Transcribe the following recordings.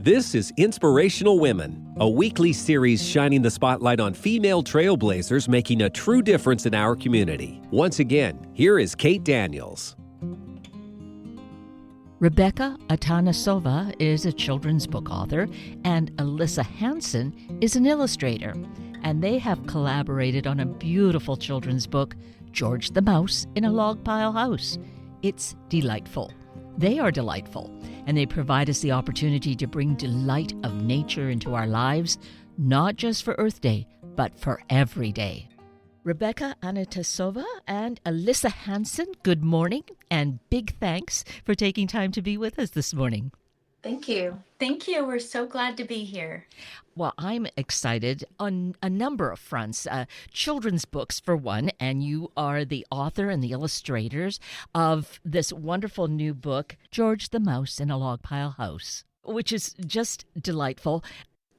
This is Inspirational Women, a weekly series shining the spotlight on female trailblazers making a true difference in our community. Once again, here is Kate Daniels. Rebecca Atanassova is a children's book author, and Alissa Hansen is an illustrator. And they have collaborated on a beautiful children's book, George the Mouse in a Log Pile House. It's delightful. They are delightful, and they provide us the opportunity to bring delight of nature into our lives, not just for Earth Day, but for every day. Rebecca Atanassova and Alissa Hansen, good morning, and big thanks for taking time to be with us this morning. Thank you. Thank you. We're so glad to be here. Well, I'm excited on a number of fronts. Children's books, for one, and you are the author and the illustrators of this wonderful new book, George the Mouse in a Log Pile House, which is just delightful.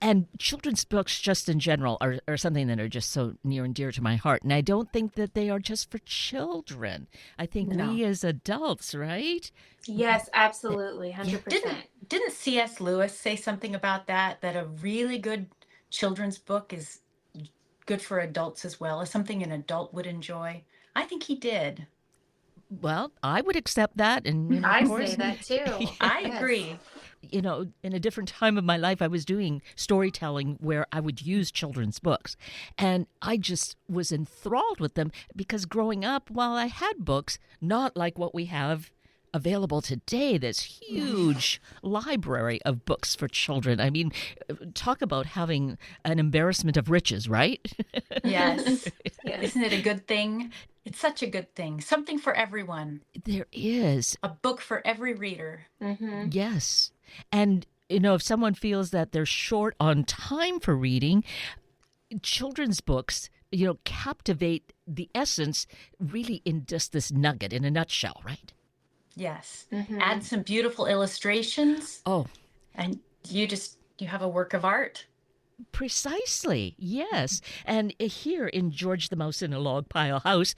And children's books just in general are something that are just so near and dear to my heart. And I don't think that they are just for children. I think we as adults, right? Yes, absolutely. 100%. Didn't C.S. Lewis say something about that a really good children's book is good for adults as well, as something an adult would enjoy? I think he did. Well, I would accept that. And I of course, say that too. I agree. You know, in a different time of my life, I was doing storytelling where I would use children's books. And I just was enthralled with them because growing up, while I had books, not like what we have available today, this huge library of books for children. I mean, talk about having an embarrassment of riches, right? Yes. Isn't it a good thing? It's such a good thing. Something for everyone. There is. A book for every reader. Mm-hmm. Yes. And, you know, if someone feels that they're short on time for reading, children's books, you know, captivate the essence really in just this nugget, in a nutshell, right? Yes. Mm-hmm. Add some beautiful illustrations. Oh. And you have a work of art. Precisely, yes. And here in George the Mouse in a Log Pile House,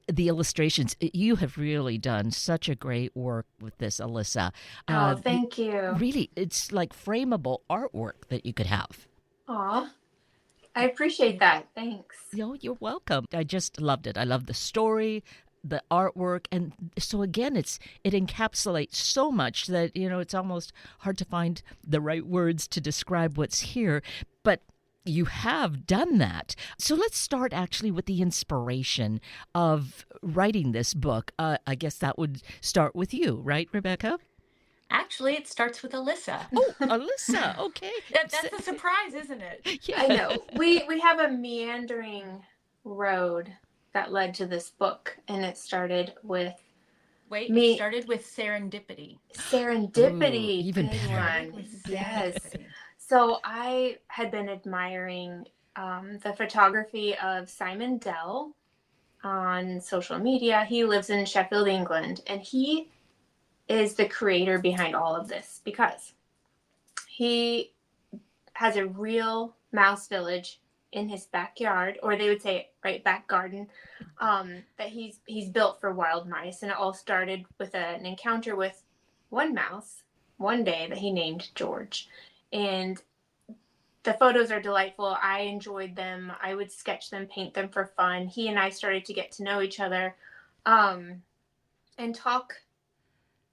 the illustrations, you have really done such a great work with this, Alissa. Oh, thank you. Really, it's like frameable artwork that you could have. Aw, I appreciate that. Thanks. No, you're welcome. I just loved it. I love the story, the artwork, and so again, it encapsulates so much that, you know, it's almost hard to find the right words to describe what's here, but you have done that. So let's start actually with the inspiration of writing this book. I guess that would start with you, right, Rebecca? Actually, it starts with Alissa. Oh, Alissa, okay. That's a surprise, isn't it? Yeah. I know. We have a meandering road that led to this book, and it started with it started with serendipity. Serendipity. Ooh, even good better. one. Yes. So I had been admiring the photography of Simon Dell on social media. He lives in Sheffield, England, and he is the creator behind all of this because he has a real mouse village in his backyard, or they would say right back garden, that he's built for wild mice. And it all started with an encounter with one mouse one day that he named George. And the photos are delightful. I enjoyed them. I would sketch them, paint them for fun. He and I started to get to know each other. And talk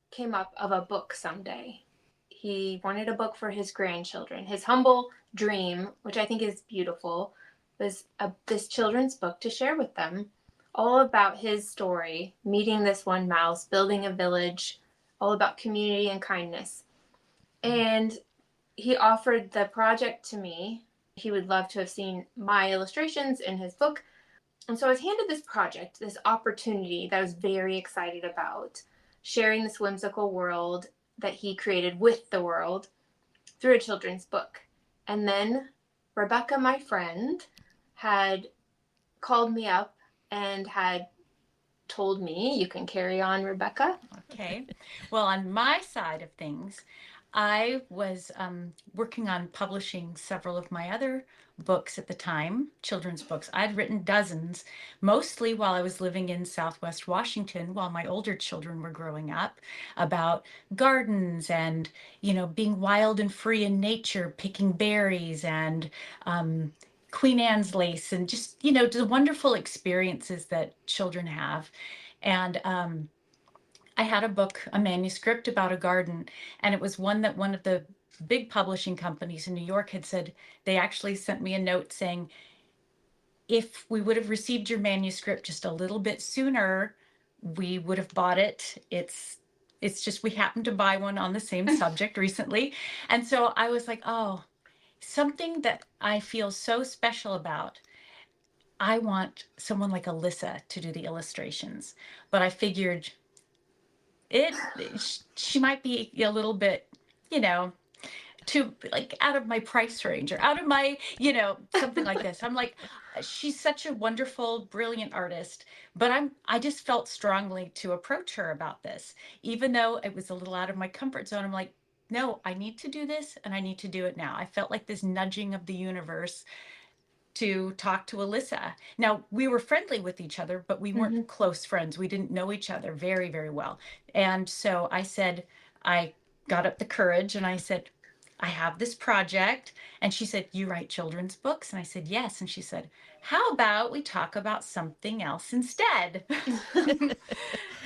came up of a book someday. He wanted a book for his grandchildren. His humble dream, which I think is beautiful, was this children's book to share with them, all about his story, meeting this one mouse, building a village, all about community and kindness. And he offered the project to me. He would love to have seen my illustrations in his book. And so I was handed this project, this opportunity that I was very excited about, sharing this whimsical world that he created with the world through a children's book. And then Rebecca, my friend, had called me up and had told me. You can carry on, Rebecca. Okay. Well, on my side of things, I was working on publishing several of my other books at the time, children's books. I'd written dozens, mostly while I was living in Southwest Washington, while my older children were growing up, about gardens and, being wild and free in nature, picking berries and Queen Anne's lace and just, the wonderful experiences that children have. And I had a book, a manuscript about a garden, and it was one that one of the big publishing companies in New York had said, they actually sent me a note saying, if we would have received your manuscript just a little bit sooner, we would have bought it. It's just we happened to buy one on the same subject recently. And so I was like, oh, something that I feel so special about. I want someone like Alissa to do the illustrations, but I figured she might be a little bit, too like out of my price range or out of my, something like this. I'm like, she's such a wonderful, brilliant artist, but I just felt strongly to approach her about this, even though it was a little out of my comfort zone. I'm like, no, I need to do this and I need to do it now. I felt like this nudging of the universe to talk to Alissa. Now, we were friendly with each other, but we weren't close friends. We didn't know each other very, very well. And so I got up the courage and I said, I have this project. And she said, you write children's books? And I said, yes. And she said, how about we talk about something else instead?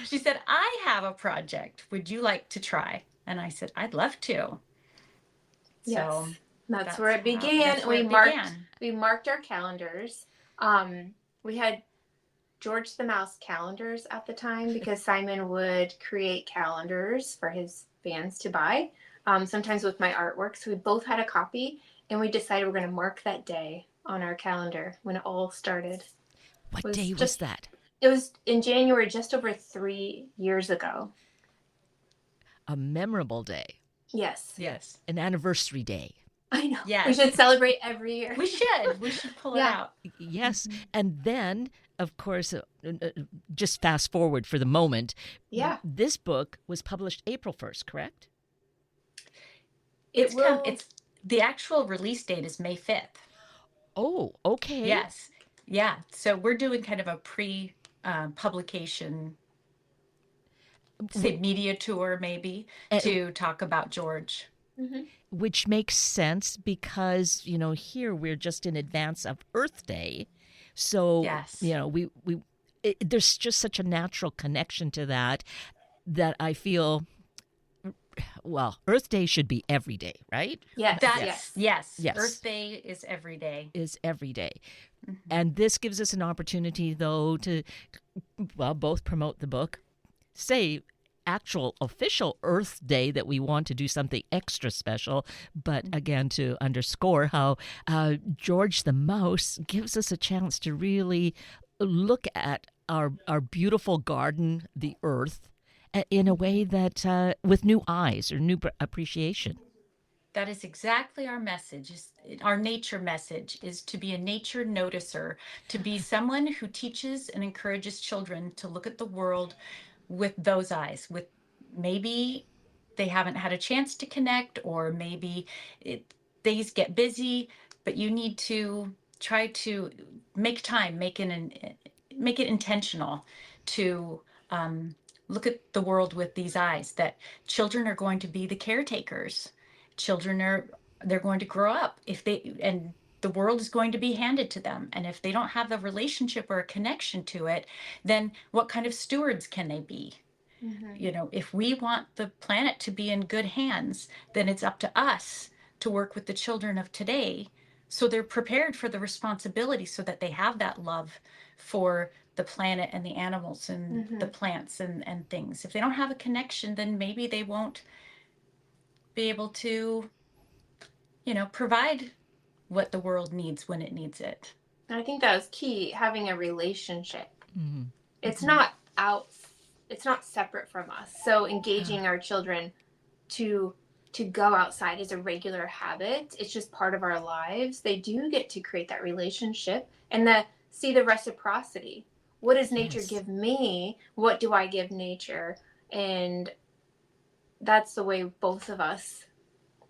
She said, I have a project. Would you like to try? And I said, I'd love to. Yes. So that's where it began. We marked our calendars. We had George the Mouse calendars at the time because Simon would create calendars for his fans to buy, sometimes with my artwork. So we both had a copy, and we decided we're going to mark that day on our calendar when it all started. What day was that? It was in January, just over 3 years ago. A memorable day. Yes. Yes. An anniversary day. I know. Yes. We should celebrate every year. We should pull it out. Yes. And then, of course, just fast forward for the moment. Yeah. This book was published April 1st, correct? It's the actual release date is May 5th. Oh, okay. Yes. Yeah. So we're doing kind of a publication, say media tour maybe, to talk about George. Mm-hmm. Which makes sense because, here we're just in advance of Earth Day. So, yes. There's just such a natural connection to that I feel, well, Earth Day should be every day, right? Yes. Yes. Earth Day is every day. Mm-hmm. And this gives us an opportunity, though, to, both promote the book, say actual official Earth Day that we want to do something extra special, but again to underscore how George the Mouse gives us a chance to really look at our beautiful garden, the Earth, in a way that with new eyes or new appreciation. That is exactly our message. Our nature message is to be a nature noticer, to be someone who teaches and encourages children to look at the world with those eyes, with maybe they haven't had a chance to connect, or maybe things get busy, but you need to try to make time, make it intentional to look at the world with these eyes, that children are going to be the caretakers. They're going to grow up and the world is going to be handed to them. And if they don't have a relationship or a connection to it, then what kind of stewards can they be? Mm-hmm. If we want the planet to be in good hands, then it's up to us to work with the children of today so they're prepared for the responsibility, so that they have that love for the planet and the animals and the plants and things. If they don't have a connection, then maybe they won't be able to, provide what the world needs when it needs it. I think that was key, having a relationship. Mm-hmm. It's not separate from us. So engaging our children to go outside is a regular habit. It's just part of our lives. They do get to create that relationship and see the reciprocity. what does nature Yes. give me? What do I give nature? And that's the way both of us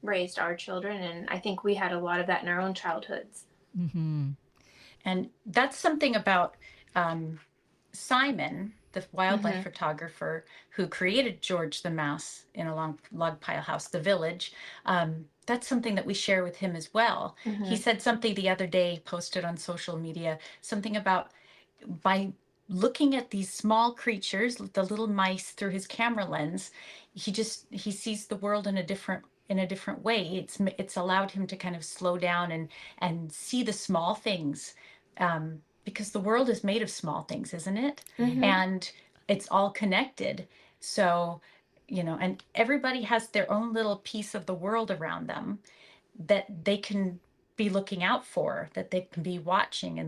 raised our children. And I think we had a lot of that in our own childhoods. Mm-hmm. And that's something about Simon, the wildlife Mm-hmm. photographer who created George the Mouse in a log pile house, the village. That's something that we share with him as well. He Mm-hmm. said something the other day, posted on social media, something about by looking at these small creatures, the little mice, through his camera lens, he sees the world in a different way. It's allowed him to kind of slow down and see the small things, because the world is made of small things, isn't it? Mm-hmm. And it's all connected. So, and everybody has their own little piece of the world around them that they can be looking out for, that they can be watching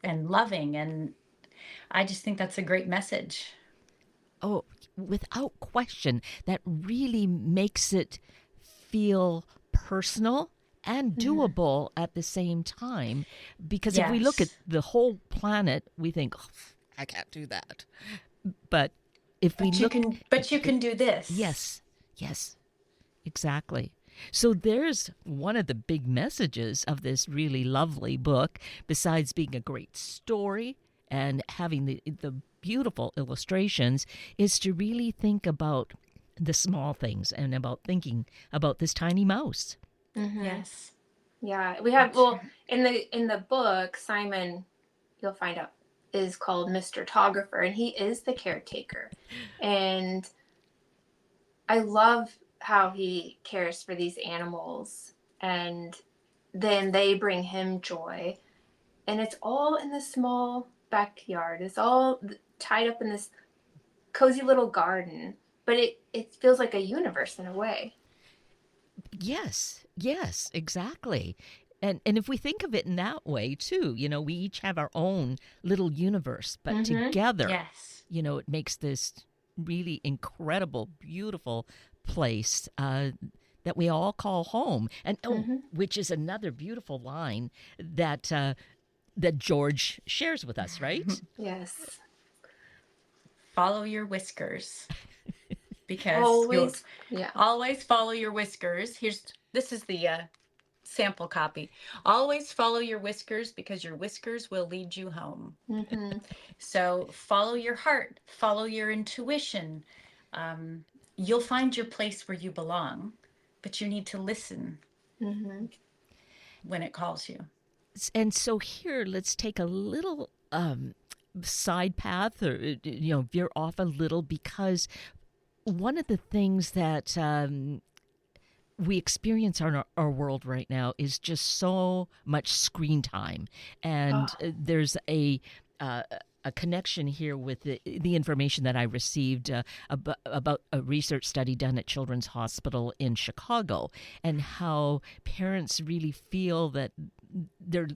and loving. And I just think that's a great message. Oh, without question, that really makes it feel personal and Mm-hmm. doable at the same time. Because if we look at Yes. the whole planet, we think, oh, I can't do that. But if we look, But you can do this. yes, yes, exactly. So there's one of the big messages of this really lovely book, besides being a great story and having the beautiful illustrations, is to really think about the small things and about thinking about this tiny mouse. Mm-hmm. Yes. Yeah, we have, That's well, right. in the book, Simon, you'll find out, is called Mr. Tographer, and he is the caretaker. And I love how he cares for these animals, and then they bring him joy. And it's all in this small backyard. It's all tied up in this cozy little garden, but it feels like a universe in a way. Yes, yes, exactly. And if we think of it in that way too, we each have our own little universe, but Mm-hmm. together, Yes. it makes this really incredible, beautiful place that we all call home. And oh, Mm-hmm. which is another beautiful line that George shares with us, right? Yes. Follow your whiskers, because you'll Always. Yeah. always follow your whiskers. This is the sample copy. Always follow your whiskers, because your whiskers will lead you home. Mm-hmm. So follow your heart, follow your intuition. You'll find your place where you belong, but you need to listen Mm-hmm. when it calls you. And so here, let's take a little side path, or veer off a little, because one of the things that we experience in our world right now is just so much screen time, Oh. and there's uh, a connection here with the information that I received about a research study done at Children's Hospital in Chicago, and how parents really feel that they're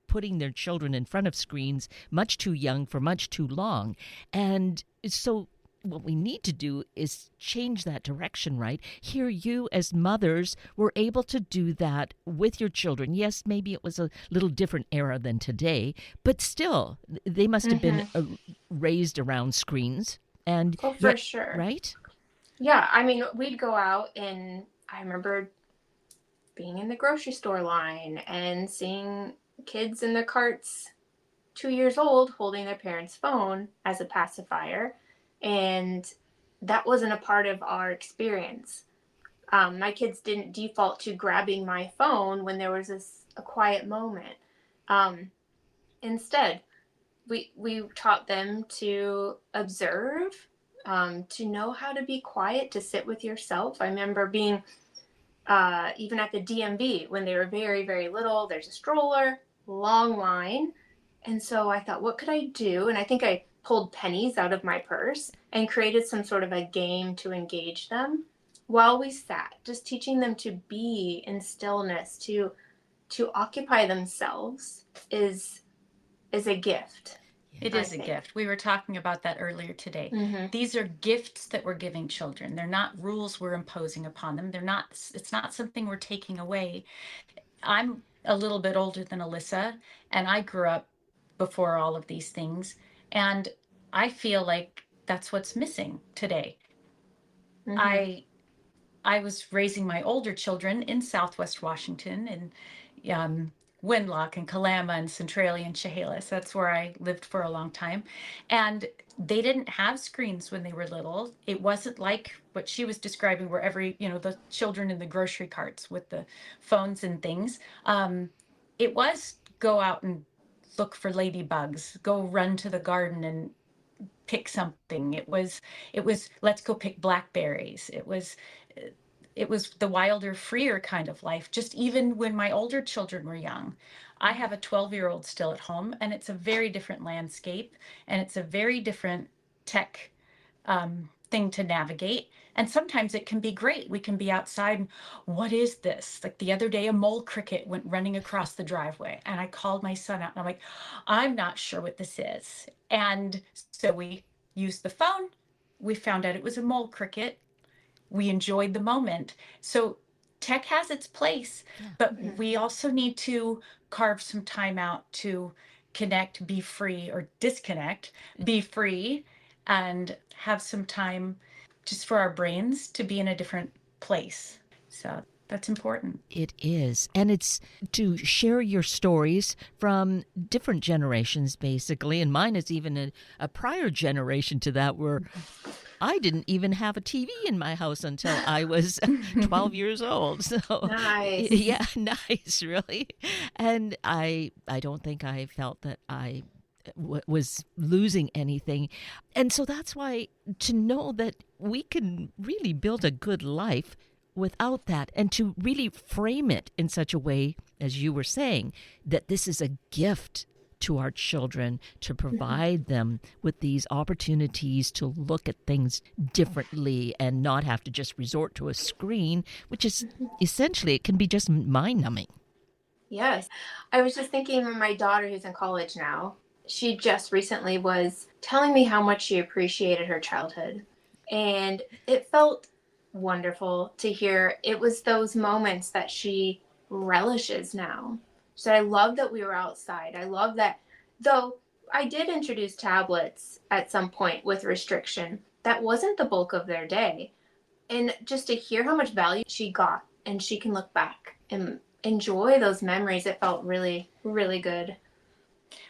putting their children in front of screens much too young for much too long. And so what we need to do is change that direction, right? Here, you as mothers were able to do that with your children. Yes, maybe it was a little different era than today, but still, they must have been Mm-hmm. raised around screens. And Oh, for yet, sure. right? Yeah, I mean, we'd go out, and I remember being in the grocery store line and seeing kids in the carts 2 years old holding their parents' phone as a pacifier. And that wasn't a part of our experience. My kids didn't default to grabbing my phone when there was a quiet moment. Um, Instead, we taught them to observe, to know how to be quiet, to sit with yourself. I remember being even at the DMV when they were very, very little. There's a stroller, long line. And so I thought, what could I do? And I think I pulled pennies out of my purse and created some sort of a game to engage them while we sat, just teaching them to be in stillness, to occupy themselves is a gift, It I is a think. gift. We were talking about that earlier today. Mm-hmm. These are gifts that we're giving children. They're not rules we're imposing upon them. It's not something we're taking away. I'm a little bit older than Alissa, and I grew up before all of these things. And I feel like that's what's missing today. Mm-hmm. I was raising my older children in Southwest Washington, in Winlock and Kalama and Centralia and Chehalis. That's where I lived for a long time. And they didn't have screens when they were little. It wasn't like what she was describing, where the children in the grocery carts with the phones and things. It was go out and look for ladybugs, go run to the garden and pick something. It was let's go pick blackberries. It was the wilder, freer kind of life, just even when my older children were young. I have a 12-year-old still at home, and it's a very different landscape, and it's a very different tech thing to navigate. And sometimes it can be great. We can be outside and, what is this? Like the other day, a mole cricket went running across the driveway, and I called my son out, and I'm like, I'm not sure what this is. And so we used the phone. We found out it was a mole cricket. We enjoyed the moment. So tech has its place, but we also need to carve some time out to connect, be free, or disconnect, be free, and have some time just for our brains to be in a different place. So that's important. It is. And it's to share your stories from different generations, basically. And mine is even a prior generation to that, where I didn't even have a TV in my house until I was 12 years old. So Nice. yeah, nice, really. And I don't think I felt that I was losing anything. And so that's why, to know that we can really build a good life without that, and to really frame it in such a way, as you were saying, that this is a gift to our children, to provide them with these opportunities to look at things differently and not have to just resort to a screen, which is essentially, it can be just mind numbing. Yes. I was just thinking of my daughter who's in college now. She just recently was telling me how much she appreciated her childhood. And it felt wonderful to hear. It was those moments that she relishes now. So I love that we were outside. I love that, though I did introduce tablets at some point with restriction, that wasn't the bulk of their day. And just to hear how much value she got, and she can look back and enjoy those memories, it felt really, really good.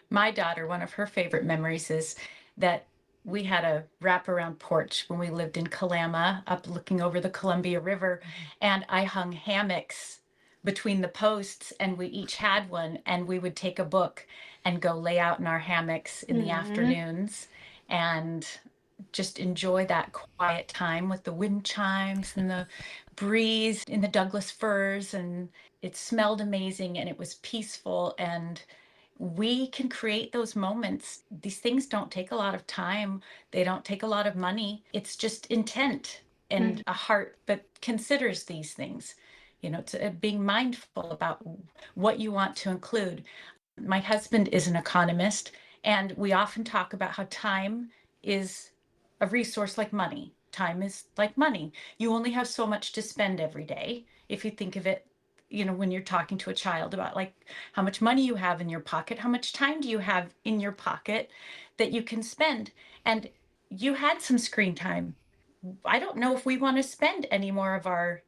My daughter, one of her favorite memories is that we had a wraparound porch when we lived in Kalama, up looking over the Columbia River, and I hung hammocks between the posts, and we each had one, and we would take a book and go lay out in our hammocks in the afternoons and just enjoy that quiet time with the wind chimes and the breeze in the Douglas firs. And it smelled amazing, and it was peaceful, and we can create those moments. These things don't take a lot of time. They don't take a lot of money. It's just intent and a heart that considers these things. It's being mindful about what you want to include. My husband is an economist, and we often talk about how time is a resource like money. Time is like money. You only have so much to spend every day. If you think of it, when you're talking to a child about like how much money you have in your pocket, how much time do you have in your pocket that you can spend? And you had some screen time. I don't know if we want to spend any more of our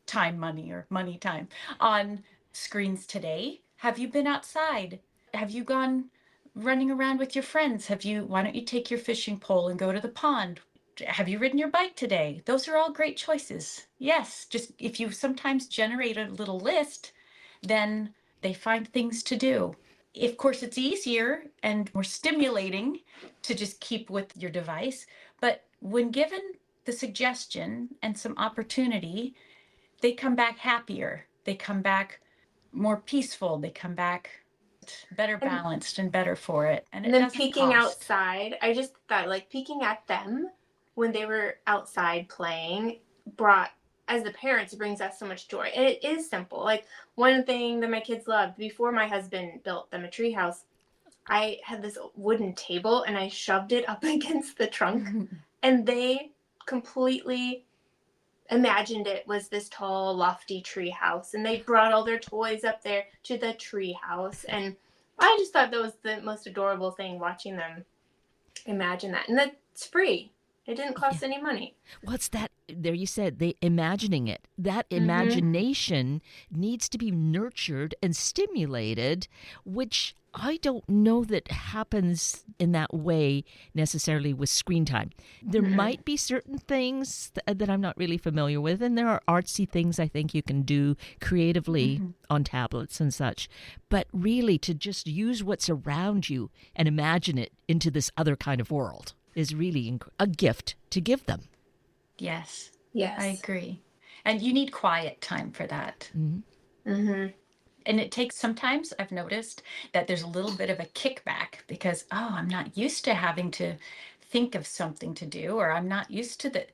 time money or money time on screens today. Have you been outside? Have you gone running around with your friends? Why don't you take your fishing pole and go to the pond? Have you ridden your bike today? Those are all great choices. Yes, just if you sometimes generate a little list, then they find things to do. Of course, it's easier and more stimulating to just keep with your device. But when given the suggestion and some opportunity, they come back happier. They come back more peaceful. They come back better And, balanced and better for it. And and it then doesn't peeking cost. outside, I just thought like peeking at them when they were outside playing brought, as the parents, it brings us so much joy. And it is simple. Like one thing that my kids loved before my husband built them a treehouse, I had this wooden table and I shoved it up against the trunk, and they completely imagined it was this tall, lofty tree house, and they brought all their toys up there to the tree house. And I just thought that was the most adorable thing, watching them imagine that. And that's free. It didn't cost any money. What's that? There you said, they imagining it. That Mm-hmm. imagination needs to be nurtured and stimulated, which I don't know that happens in that way necessarily with screen time. There might be certain things that I'm not really familiar with, and there are artsy things I think you can do creatively on tablets and such. But really, to just use what's around you and imagine it into this other kind of world is really a gift to give them. Yes. Yes. I agree. And you need quiet time for that. Mm-hmm. And it takes, sometimes I've noticed that there's a little bit of a kickback because, I'm not used to having to think of something to do, or I'm not used to that.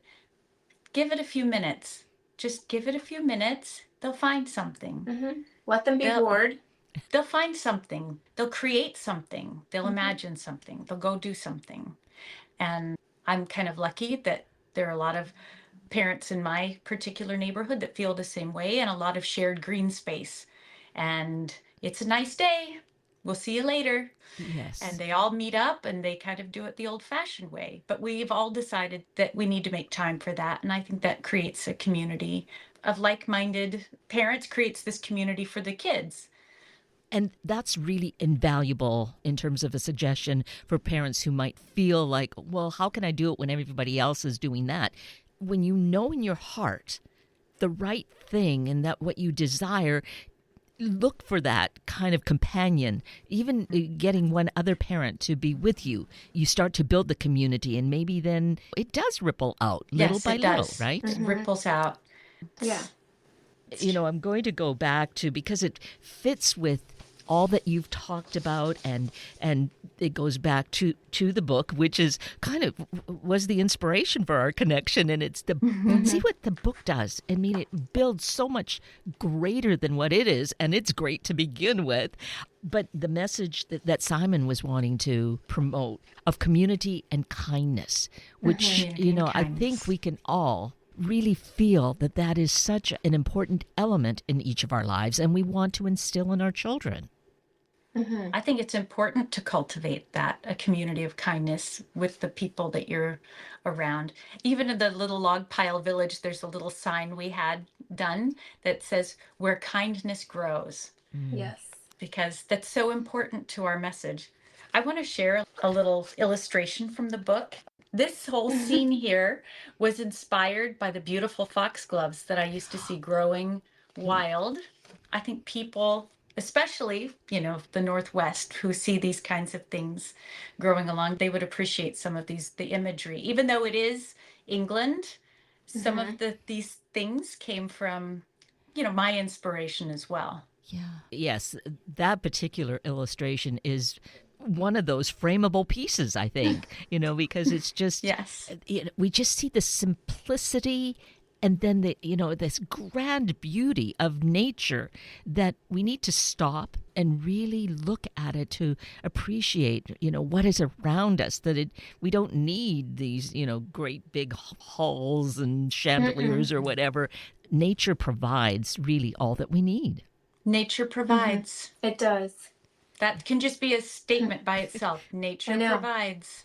Give it a few minutes. Just give it a few minutes. They'll find something. Mm-hmm. Let them be They'll- bored. They'll find something. They'll create something. They'll imagine something. They'll go do something. And I'm kind of lucky that there are a lot of parents in my particular neighborhood that feel the same way, and a lot of shared green space. And it's a nice day. We'll see you later. Yes. And they all meet up and they kind of do it the old fashioned way. But we've all decided that we need to make time for that. And I think that creates a community of like-minded parents, creates this community for the kids. And that's really invaluable in terms of a suggestion for parents who might feel like, well, how can I do it when everybody else is doing that? When you know in your heart the right thing and that what you desire, look for that kind of companion, even getting one other parent to be with you. You start to build the community, and maybe then it does ripple out little by little, right? It ripples out. Yeah. I'm going to go back to, because it fits with all that you've talked about, and it goes back to the book, which is kind of was the inspiration for our connection. And it's see what the book does. I mean, it builds so much greater than what it is, and it's great to begin with. But the message that Simon was wanting to promote of community and kindness, which, I think we can all really feel that is such an important element in each of our lives, and we want to instill in our children. I think it's important to cultivate that, a community of kindness with the people that you're around. Even in the little log pile village, there's a little sign we had done that says, "Where kindness grows." Yes. Because that's so important to our message. I want to share a little illustration from the book. This whole scene here was inspired by the beautiful foxgloves that I used to see growing wild. I think people, especially, the Northwest, who see these kinds of things growing along, they would appreciate some of the imagery. Even though it is England, some of these things came from, my inspiration as well. Yeah. Yes, that particular illustration is one of those frameable pieces, I think, because it's just, Yes. We just see the simplicity and then this grand beauty of nature that we need to stop and really look at it to appreciate, what is around us, that we don't need these, great big halls and chandeliers or whatever. Nature provides really all that we need. Nature provides. It does. That can just be a statement by itself. Nature provides.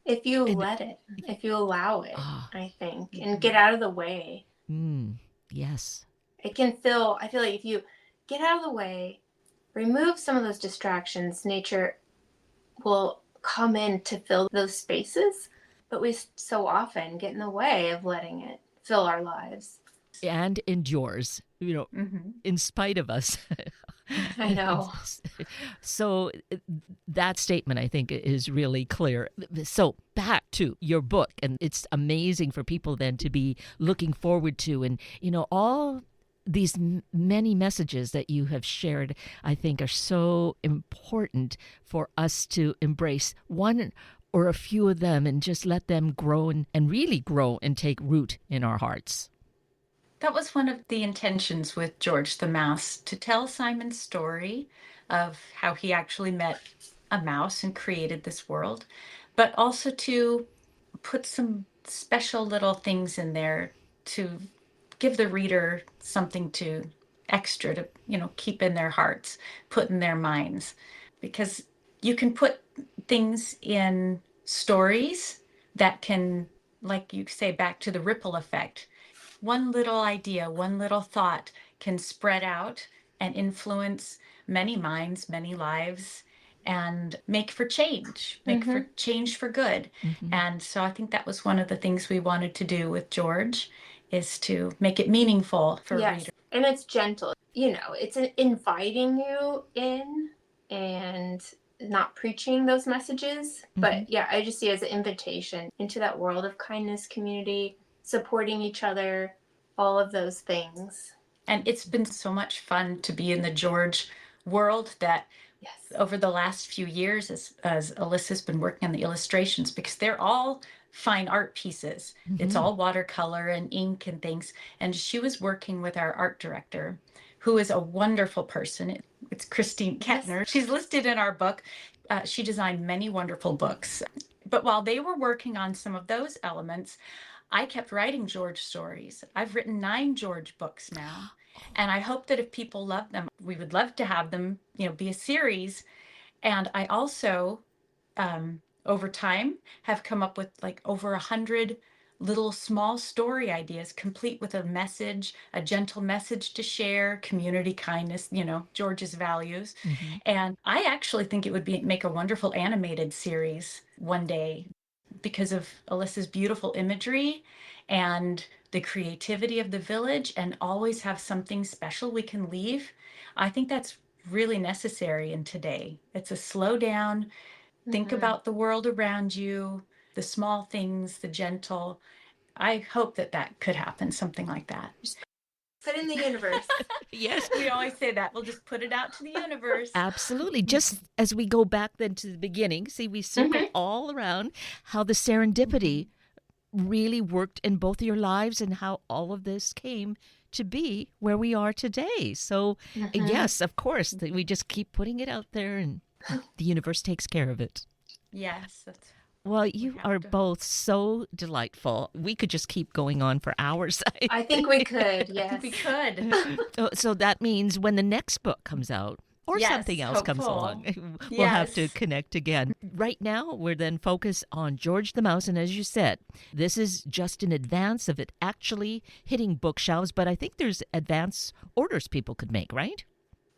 If you let it, if you allow it, I think, and get out of the way. Yes. I feel like if you get out of the way, remove some of those distractions, nature will come in to fill those spaces. But we so often get in the way of letting it fill our lives. And endures, in spite of us. I know. So that statement, I think, is really clear. So back to your book, and it's amazing for people then to be looking forward to, and, all these many messages that you have shared, I think, are so important for us to embrace one or a few of them and just let them grow and really grow and take root in our hearts. That was one of the intentions with George the Mouse, to tell Simon's story of how he actually met a mouse and created this world, but also to put some special little things in there to give the reader something extra to, keep in their hearts, put in their minds. Because you can put things in stories that can, like you say, back to the ripple effect. One little idea, one little thought can spread out and influence many minds, many lives, and make for change for good. And so I think that was one of the things we wanted to do with George, is to make it meaningful for readers. And it's gentle. It's inviting you in and not preaching those messages. But yeah, I just see it as an invitation into that world of kindness, community, supporting each other, all of those things. And it's been so much fun to be in the George world that over the last few years, as Alyssa's been working on the illustrations, because they're all fine art pieces. It's all watercolor and ink and things. And she was working with our art director, who is a wonderful person. It's Christine Kettner. She's listed in our book. She designed many wonderful books. But while they were working on some of those elements, I kept writing George stories. I've written 9 George books now. And I hope that if people love them, we would love to have them, be a series. And I also, over time, have come up with like over 100 little small story ideas, complete with a message, a gentle message to share, community kindness, George's values. And I actually think it would make a wonderful animated series one day, because of Alyssa's beautiful imagery and the creativity of the village, and always have something special we can leave. I think that's really necessary in today. It's a slow down, think about the world around you, the small things, the gentle. I hope that could happen, something like that. Put it in the universe. Yes. We always say that. We'll just put it out to the universe. Absolutely. Just as we go back then to the beginning, see, we circle all around how the serendipity really worked in both of your lives and how all of this came to be where we are today. So, yes, of course, we just keep putting it out there and the universe takes care of it. Yes. Well, you are both so delightful. We could just keep going on for hours. I think we could, yes. We could. So that means when the next book comes out, or something else comes along, we'll have to connect again. Right now, we're then focused on George the Mouse. And as you said, this is just in advance of it actually hitting bookshelves. But I think there's advance orders people could make, right?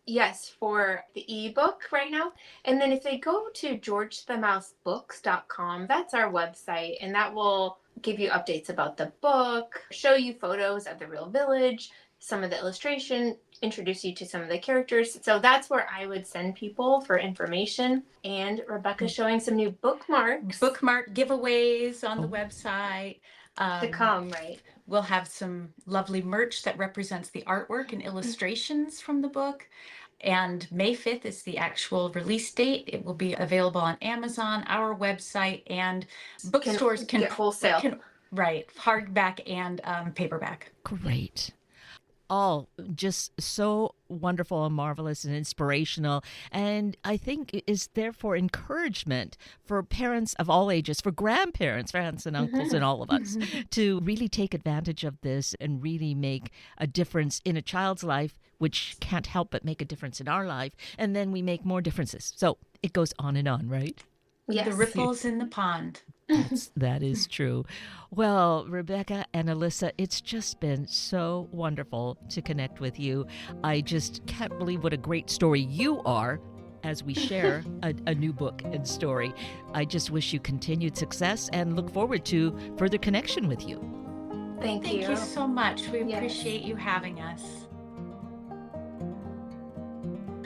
Yes, for the ebook right now. And then if they go to georgethemousebooks.com, that's our website. And that will give you updates about the book, show you photos of the real village, some of the illustration, introduce you to some of the characters. So that's where I would send people for information. And Rebecca's showing some new bookmarks. Bookmark giveaways on the website. To come, right? We'll have some lovely merch that represents the artwork and illustrations from the book. And May 5th is the actual release date. It will be available on Amazon, our website, and bookstores can get wholesale. Right, hardback and paperback. Great. All just so wonderful and marvelous and inspirational. And I think it is therefore encouragement for parents of all ages, for grandparents, for aunts and uncles and all of us to really take advantage of this and really make a difference in a child's life, which can't help but make a difference in our life. And then we make more differences. So it goes on, right? Yes. The ripples in the pond. That is true. Well, Rebecca and Alissa, it's just been so wonderful to connect with you. I just can't believe what a great story you are as we share a new book and story. I just wish you continued success and look forward to further connection with you. Thank you. Thank you so much. We appreciate you having us.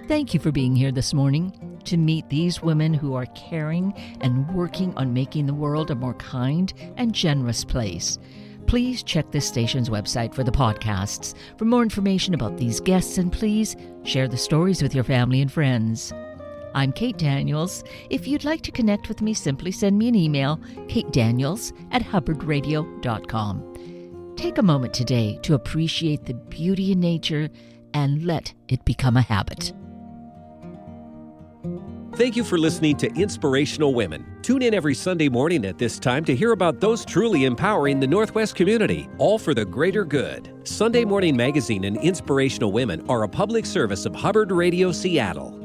Thank you for being here this morning to meet these women who are caring and working on making the world a more kind and generous place. Please check this station's website for the podcasts for more information about these guests, and please share the stories with your family and friends. I'm Kate Daniels. If you'd like to connect with me, simply send me an email, katedaniels@hubbardradio.com. Take a moment today to appreciate the beauty in nature and let it become a habit. Thank you for listening to Inspirational Women. Tune in every Sunday morning at this time to hear about those truly empowering the Northwest community, all for the greater good. Sunday Morning Magazine and Inspirational Women are a public service of Hubbard Radio Seattle.